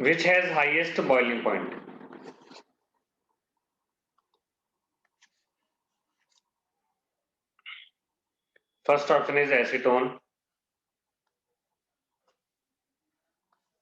Which has highest boiling point? First option is acetone.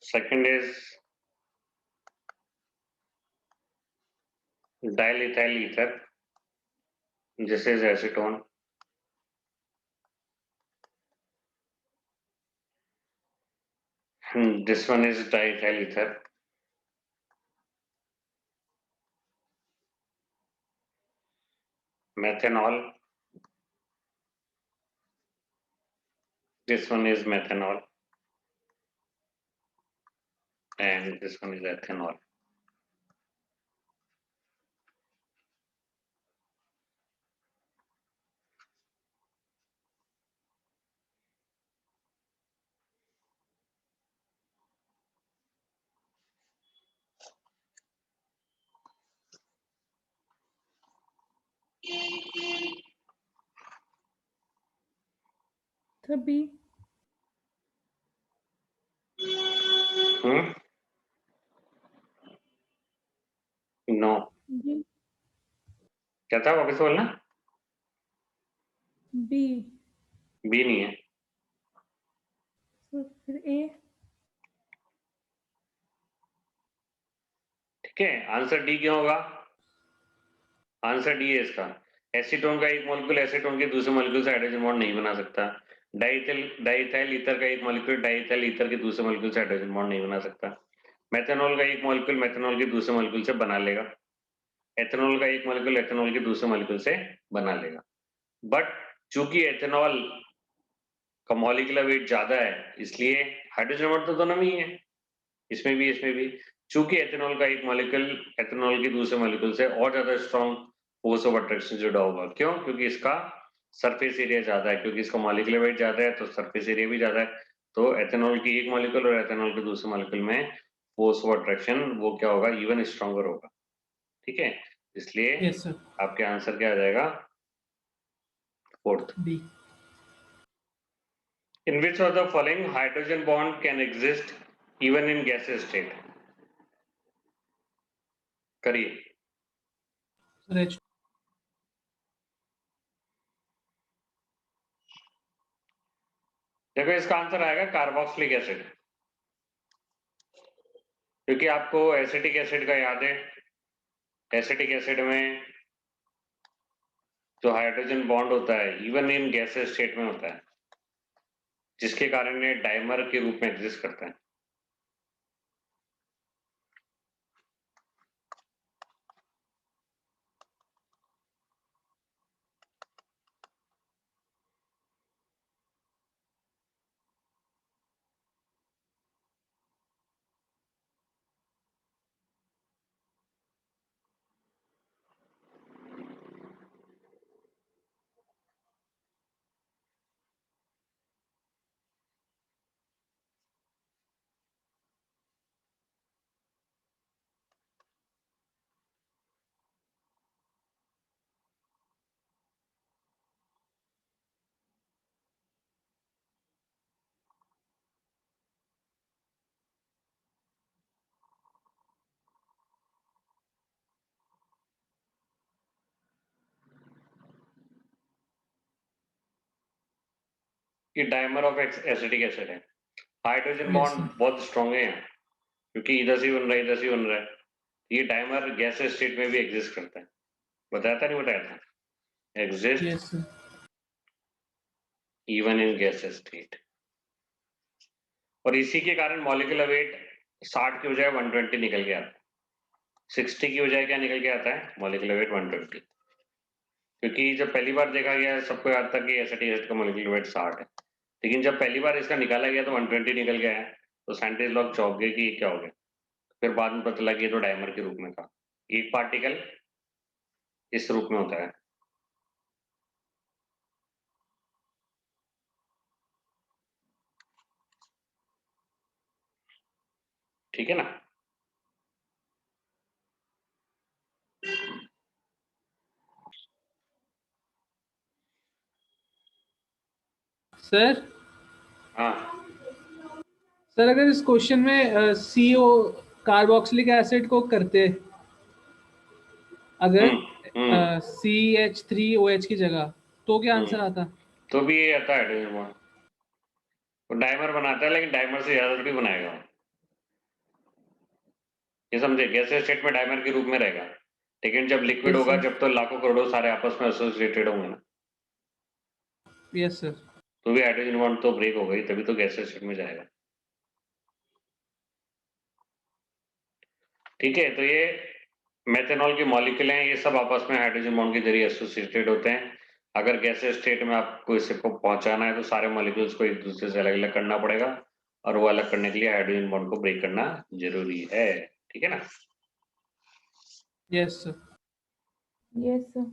Second is dilethyl ether. This is acetone. This one is diethyl ether. Methanol. This one is methanol. And this one is ethanol. तो B. No. जी। क्या था वापस बोलना? B. B नहीं है। तो फिर ए। ठीक है, आंसर डी क्यों होगा? आंसर डी है इसका। एसीटोन का एक मॉलिक्यूल एसीटोन के दूसरे मॉलिक्यूल से हाइड्रोजन बॉन्ड नहीं बना सकता। डाइथाइल ईथर का एक मॉलिक्यूल डाइथाइल ईथर के दूसरे मॉलिक्यूल से हाइड्रोजन बॉन्ड नहीं बना सकता। मेथनॉल का एक मॉलिक्यूल मेथनॉल के दूसरे मॉलिक्यूल से बना लेगा। एथेनॉल का एक मॉलिक्यूल एथेनॉल के दूसरे मॉलिक्यूल से बना लेगा। बट चूंकि एथेनॉल का मॉलिक्यूलर वेट ज्यादा है, इसलिए हाइड्रोजन बॉन्ड तो दोनों में ही है, इसमें भी। चूंकि एथेनॉल का एक मॉलिक्यूल एथेनॉल के दूसरे मॉलिक्यूल से और ज्यादा स्ट्रॉन्ग फोर्स ऑफ अट्रैक्शन जुड़ा होगा। क्यों? क्योंकि इसका सरफेस एरिया ज्यादा है, क्योंकि इसका मॉलिक्यूलर वेट ज्यादा है तो सरफेस एरिया भी ज्यादा है। तो एथेनॉल की एक मॉलिक्यूल और एथेनॉल के दूसरे मॉलिक्यूल में फोर्स ऑफ अट्रैक्शन वो क्या होगा? इवन स्ट्रॉन्गर होगा। ठीक है, इसलिए यस सर। आपके आंसर क्या आ जाएगा? Fourth. B. In which of the following hydrogen bond can exist even in gaseous state? करिए। Sir H. देखो इसका आंसर आएगा कार्बोक्सिलिक एसिड, क्योंकि आपको एसिटिक एसिड का याद है। एसिटिक एसिड में जो हाइड्रोजन बॉन्ड होता है इवन इन गैसेस स्टेट में होता है, जिसके कारण ये डाइमर के रूप में एग्जिस्ट करता है। ये डाइमर ऑफ एसिटिक एसिड है। Hydrogen yes bond sir. बहुत स्ट्रॉन्ग है, क्योंकि इधर से बन रहा है इधर से बन रहा है। ये डाइमर गैसेस स्टेट में भी एग्जिस्ट करता है। बताया था exist yes sir. Even in gases state. और इसी के कारण मॉलिक्यूलर वेट 60 की बजाय 120 निकल के आता है। 60 की बजाय क्या निकल के आता है? Molecular weight 120। क्योंकि जब पहली बार देखा गया सबको याद था कि एसिटिक एसिड का मॉलिक्यूलर वेट 60 है, लेकिन जब पहली बार इसका निकाला गया तो 120 निकल गया है। तो साइंटिस्ट लोग चौंक गए कि ये क्या हो गया। फिर बाद में पता लगा कि ये तो डायमर के रूप में था। एक पार्टिकल इस रूप में होता है। ठीक है ना? सर हाँ सर अगर इस क्वेश्चन में CO कार्बोक्सिलिक एसिड को करते, अगर हम्म CH3OH की जगह, तो क्या आंसर आता? तो भी ये आता है हाइड्रोजन बॉन्ड। वो डाइमर बनाता है, लेकिन डाइमर से ज्यादा थोड़ी बनाएगा। ये समझे, गैसीय स्टेट में डाइमर के रूप में रहेगा, लेकिन जब लिक्विड Yes, होगा, sir. जब तो लाखों करोड़ों सारे आपस में एसोसिएटेड होंगे ना, यस सर। तो भी हाइड्रोजन बॉन्ड तो ब्रेक हो गई, तभी तो गैसीय स्टेट में जाएगा। ठीक है, तो ये मेथनॉल की मॉलिक्यूल हैं, ये सब आपस में हाइड्रोजन बॉन्ड के जरिए एसोसिएटेड होते हैं। अगर गैसीय स्टेट में आपको इसको पहुंचाना है तो सारे मॉलिक्यूल्स को एक दूसरे से अलग अलग करना पड़ेगा, और वो अलग करने के लिए हाइड्रोजन बॉन्ड को ब्रेक करना जरूरी है। ठीक है ना? Yes sir. yes sir.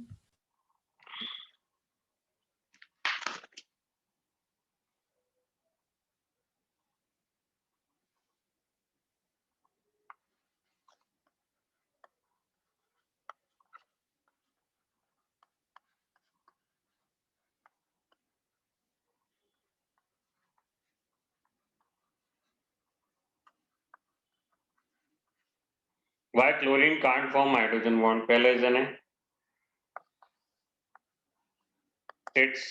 Why chlorine can't form hydrogen bond? पहला रीजन है its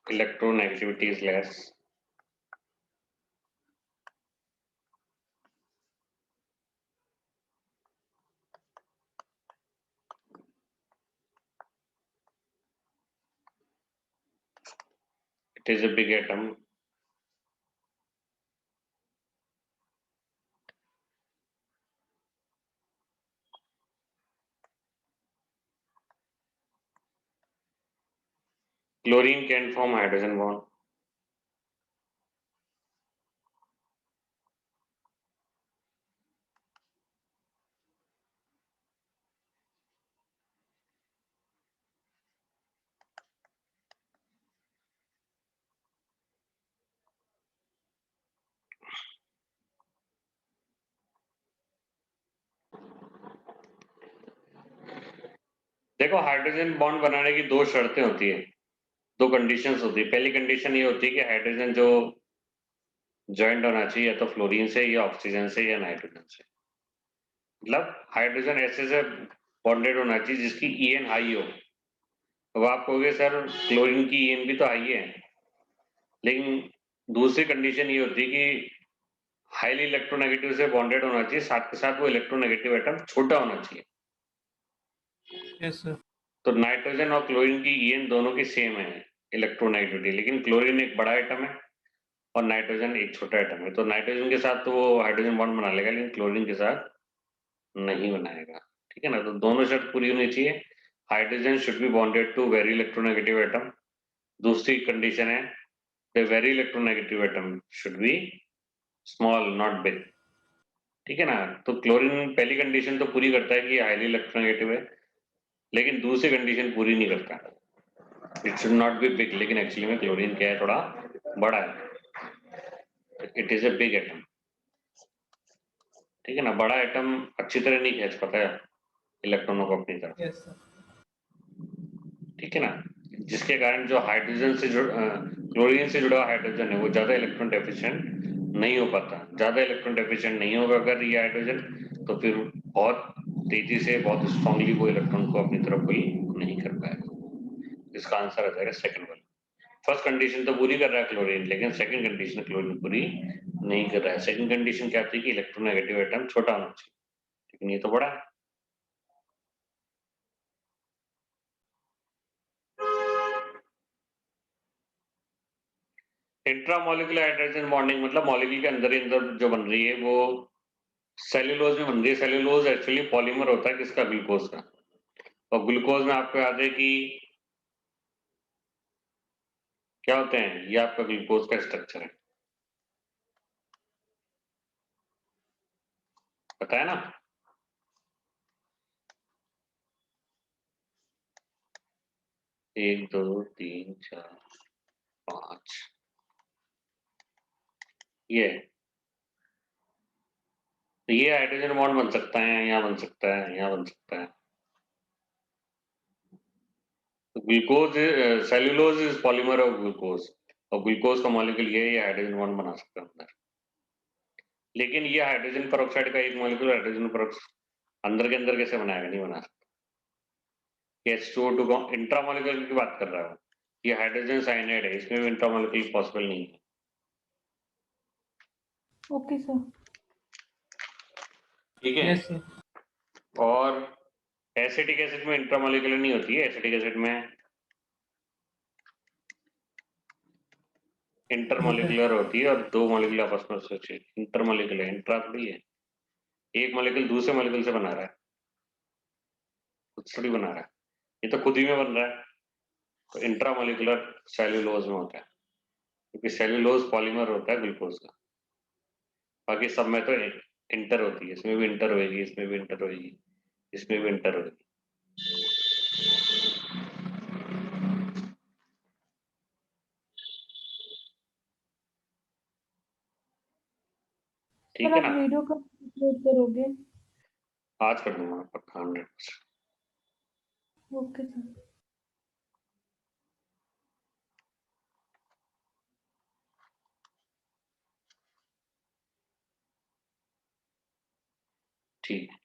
electronegativity is less. It is a big atom. Chlorine can form hydrogen bond. देखो, हाइड्रोजन बॉन्ड बनाने की दो शर्तें होती है, दो कंडीशंस होती है। पहली कंडीशन ये होती है कि हाइड्रोजन जो ज्वाइंट होना चाहिए, या तो फ्लोरीन से, या ऑक्सीजन से, या नाइट्रोजन से। मतलब हाइड्रोजन ऐसे से बॉन्डेड होना चाहिए जिसकी EN हाई हो। अब आप कहोगे सर क्लोरीन की EN भी तो हाई है, लेकिन दूसरी कंडीशन ये होती है कि हाईली इलेक्ट्रोनेगेटिव से बॉन्डेड होना चाहिए, साथ के साथ वो इलेक्ट्रोनेगेटिव एटम छोटा होना चाहिए। Yes sir. तो नाइट्रोजन और क्लोरीन की EN दोनों की सेम है इलेक्ट्रोनेगेटिविटी, लेकिन क्लोरीन एक बड़ा एटम है और नाइट्रोजन एक छोटा एटम है। तो नाइट्रोजन के साथ तो वो हाइड्रोजन बॉन्ड बना लेगा, लेकिन क्लोरीन के साथ नहीं बनाएगा। ठीक है ना? तो दोनों शर्त पूरी होनी चाहिए। Hydrogen should be bonded to very electronegative atom. दूसरी कंडीशन है the very electronegative atom should be small, not big. ठीक है ना? तो क्लोरीन पहली कंडीशन तो पूरी करता है कि हाईली इलेक्ट्रोनेगेटिव है, लेकिन दूसरी कंडीशन पूरी नहीं करता, it should not be big. लेकिन एक्चुअली में क्लोरीन क्या है, थोड़ा बड़ा है, it is a big atom. ठीक है ना? बड़ा एटम अच्छी तरह नहीं खींच पाता है इलेक्ट्रॉनों को अपनी तरफ। Yes sir. ठीक है ना? जिसके कारण जो हाइड्रोजन से क्लोरीन से जुड़ा हाइड्रोजन है वो ज्यादा इलेक्ट्रॉन डेफिशिएंट नहीं हो पाता। ज्यादा इलेक्ट्रॉन डेफिशिएंट नहीं होगा अगर ये हाइड्रोजन, तो फिर बहुत तेजी से, बहुत स्ट्रांगली वो इलेक्ट्रॉन को अपनी तरफ पुल नहीं कर पाएगा। इसका आंसर आ जाएगा सेकंड वाला। फर्स्ट कंडीशन तो पूरी कर रहा है क्लोरीन, लेकिन सेकंड कंडीशन क्लोरीन पूरी नहीं कर रहा है। सेकंड कंडीशन क्या थी कि इलेक्ट्रोनेगेटिव एटम छोटा होना चाहिए, लेकिन ये तो बड़ा है। इंट्रामोलिकुलर हाइड्रोजन बॉन्डिंग मतलब मॉलिक्यूल के अंदर ही अंदर जो बन रही है वो सेल्यूलोज में बन रही है। सेल्यूलोज एक्चुअली पॉलीमर होता है किसका? ग्लूकोज का। और ग्लूकोज में आपको याद है कि क्या होते हैं, ये आपका ग्लूकोज का स्ट्रक्चर है, पता है ना? एक दो तीन चार पांच, ये तो ये हाइड्रोजन बॉन्ड बन सकता है, यहाँ बन सकता है, यहाँ बन सकता है। तो glucose, cellulose is polymer of glucose, और ग्लूकोज का मॉलिक्यूल ये हाइड्रोजन बॉन्ड बना सकता है अंदर। लेकिन ये हाइड्रोजन पेरोक्साइड का एक मॉलिक्यूल हाइड्रोजन पेरोक्साइड अंदर के अंदर कैसे बनाएगा, नहीं बना सकता। H2O2 को इंट्रामोलिकुलर की बात कर रहा हूँ, ये हाइड्रोजन साइनाइड है, इसमें भी इंट्रामोलिकुलर पॉसिबल नहीं है। Okay sir. ठीक है। Yes sir. और एसिटिक एसिड में इंट्रामोलिकुलर नहीं होती है, एसिटिक एसिड में इंटरमोलिकुलर होती है, और दो मॉलिक्यूल आपस में एसोसिएट। इंटरमोलिकुलर, इंट्रा थोड़ी है, एक मॉलिक्यूल दूसरे मॉलिक्यूल से बना रहा है, खुद से थोड़ी बना रहा है, ये तो खुद ही में बन रहा है। तो इंट्रामोलिकुलर सेल्यूलोज में होता है, क्योंकि सेल्यूलोज पॉलीमर होता है ग्लूकोज का। बाकी सब में तो इंटर होती है, इसमें भी इंटर होगी, इसमें भी इंटर होगी, इसमें भी इंटर होगी। ठीक सर है आप ना। वीडियो कब अपलोड करोगे? आज कर दूंगा पक्का 100%। Okay sir. ठीक है।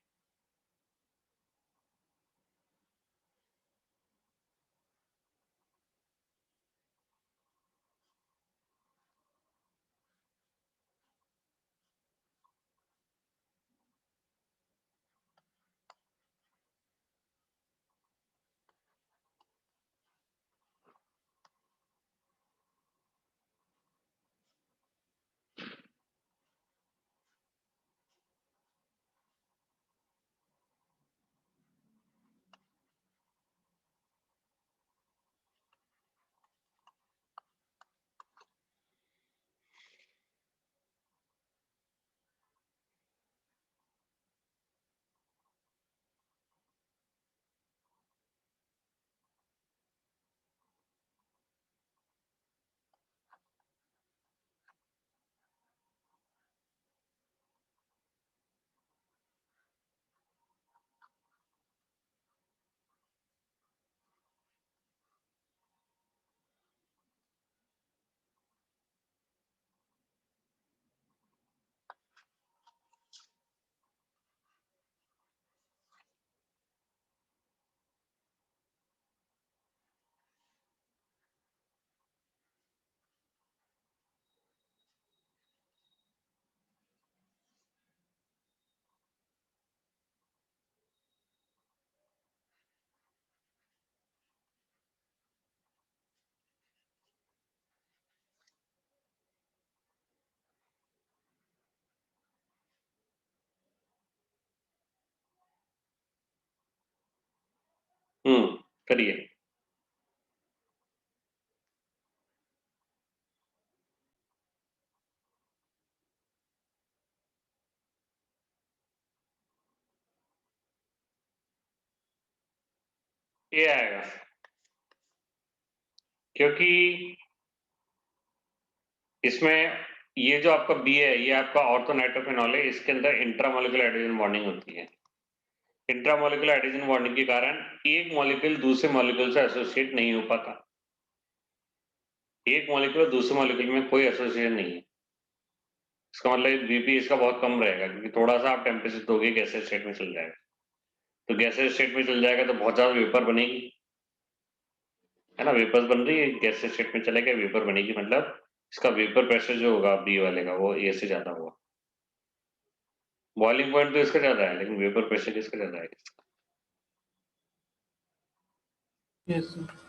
करिए। ये आएगा, क्योंकि इसमें ये जो आपका बी है, ये आपका ऑर्थोनाइट्रोफेनॉल है, इसके अंदर इंट्रामोलिकुलर हाइड्रोजन बॉन्डिंग होती है। इंट्रामोलिकुलर हाइड्रोजन बॉन्डिंग के कारण एक मॉलिक्यूल दूसरे मॉलिक्यूल से एसोसिएट नहीं हो पाता। एक मॉलिक्यूल दूसरे मॉलिक्यूल में कोई एसोसिएशन नहीं है। इसका मतलब बीपी इसका बहुत कम रहेगा, क्योंकि थोड़ा सा आप टेम्परेचर दोगे गैसेज स्टेट में चल जाएगा। तो गैसेज स्टेट में चल जाएगा तो बहुत ज्यादा वेपर बनेगी, है ना। वेपर्स बन रही है, गैसेज स्टेट में चलेगा, वेपर बनेगी, मतलब इसका वेपर प्रेशर जो होगा बी वाले का, वो ए से ज्यादा होगा। बॉइलिंग पॉइंट तो इसका ज्यादा है, लेकिन वेपर प्रेशर इसका ज्यादा है। Yes sir.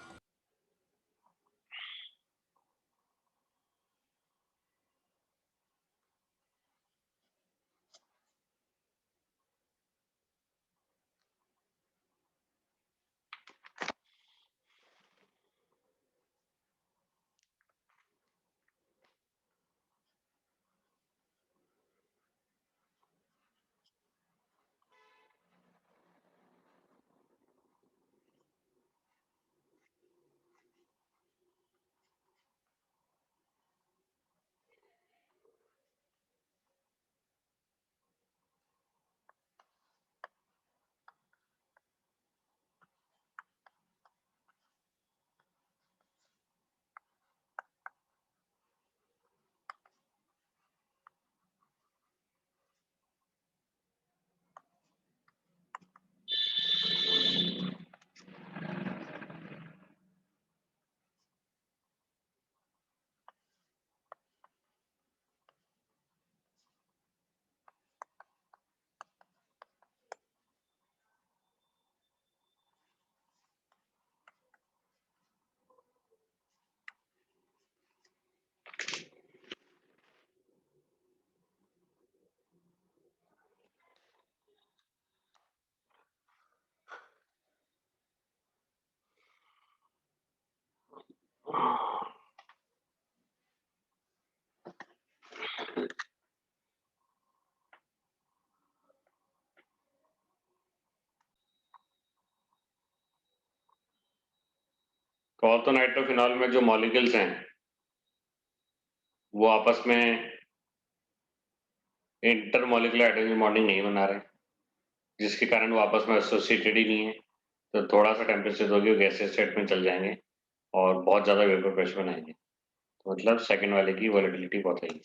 ऑर्थोनाइट्रोफिनॉल में जो मॉलिक्यूल्स हैं वो आपस में इंटरमॉलिक्यूलर हाइड्रोजन बॉन्डिंग नहीं बना रहे, जिसके कारण वो आपस में एसोसिएटेड ही नहीं है। तो थोड़ा सा टेम्परेचर दोगे वो गैसियस स्टेट में चल जाएंगे और बहुत ज़्यादा वेपर प्रेशर बनाएंगे। तो मतलब सेकंड वाले की वोलेटिलिटी बहुत रहेगी।